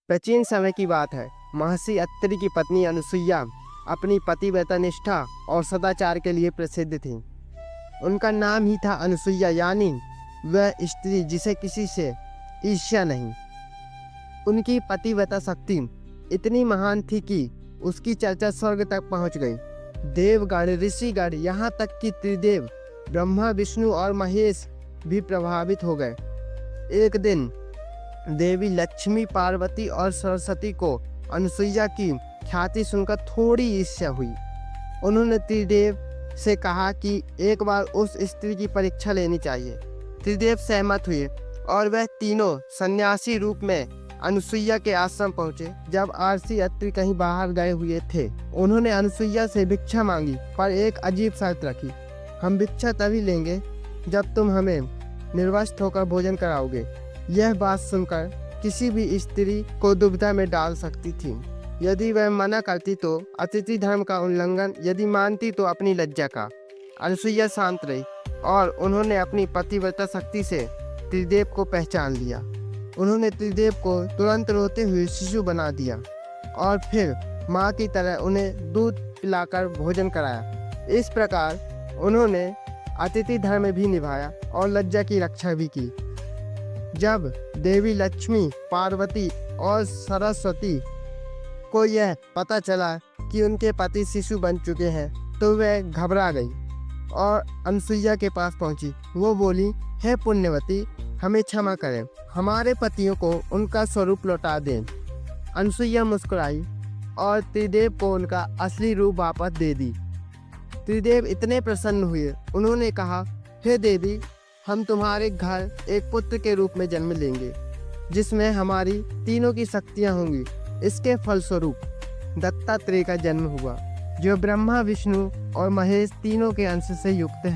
प्राचीन समय की बात है। महर्षि अत्रि की पत्नी अनुसुईया अपनी पतिव्रता निष्ठा और सदाचार के लिए प्रसिद्ध थी। उनका नाम ही था अनुसुईया, यानी वह स्त्री जिसे किसी से ईर्ष्या नहीं। उनकी पतिव्रता शक्ति इतनी महान थी कि उसकी चर्चा स्वर्ग तक पहुंच गई। देवगण, ऋषिगण, यहाँ तक कि त्रिदेव ब्रह्मा, विष्णु और महेश भी प्रभावित हो गए। एक दिन देवी लक्ष्मी, पार्वती और सरस्वती को अनुसुईया की ख्याति सुनकर थोड़ी ईर्ष्या हुई। उन्होंने त्रिदेव से कहा कि एक बार उस स्त्री की परीक्षा लेनी चाहिए। त्रिदेव सहमत हुए और वह तीनों सन्यासी रूप में अनुसुईया के आश्रम पहुंचे। जब महर्षि अत्रि कहीं बाहर गए हुए थे, उन्होंने अनुसुईया से भिक्षा मांगी, पर एक अजीब शर्त रखी। हम भिक्षा तभी लेंगे जब तुम हमें निर्वस्त्र होकर भोजन कराओगे। यह बात सुनकर किसी भी स्त्री को दुविधा में डाल सकती थी। यदि वह मना करती तो अतिथि धर्म का उल्लंघन, यदि मानती तो अपनी लज्जा का। अनुसुईया शांत रही और उन्होंने अपनी पतिव्रता शक्ति से त्रिदेव को पहचान लिया। उन्होंने त्रिदेव को तुरंत रोते हुए शिशु बना दिया और फिर माँ की तरह उन्हें दूध पिलाकर भोजन कराया। इस प्रकार उन्होंने अतिथि धर्म भी निभाया और लज्जा की रक्षा भी की। जब देवी लक्ष्मी, पार्वती और सरस्वती को यह पता चला कि उनके पति शिशु बन चुके हैं, तो वह घबरा गई और अनुसुईया के पास पहुंची। वो बोली, हे पुण्यवती, हमें क्षमा करें, हमारे पतियों को उनका स्वरूप लौटा दें। अनुसुईया मुस्कुराई और त्रिदेव को उनका असली रूप वापस दे दी। त्रिदेव इतने प्रसन्न हुए। उन्होंने कहा, हे देवी, हम तुम्हारे घर एक पुत्र के रूप में जन्म लेंगे, जिसमें हमारी तीनों की शक्तियां होंगी। इसके फलस्वरूप दत्तात्रेय का जन्म हुआ, जो ब्रह्मा, विष्णु और महेश तीनों के अंश से युक्त है।